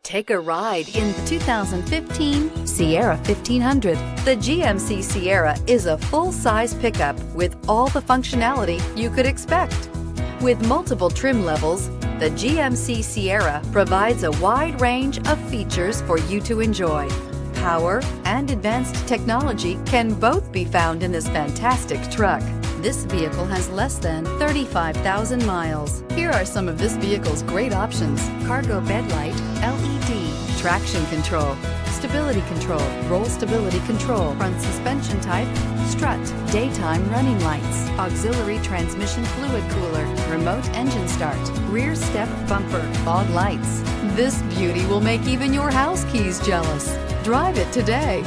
Take a ride in the 2015 Sierra 1500. The GMC Sierra is a full-size pickup with all the functionality you could expect. With multiple trim levels, the GMC Sierra provides a wide range of features for you to enjoy. Power and advanced technology can both be found in this fantastic truck. This vehicle has less than 35,000 miles. Here are some of this vehicle's great options: cargo bed light, LED, traction control, stability control, roll stability control, front suspension type, strut, daytime running lights, auxiliary transmission fluid cooler, remote engine start, rear step bumper, fog lights. This beauty will make even your house keys jealous. Drive it today.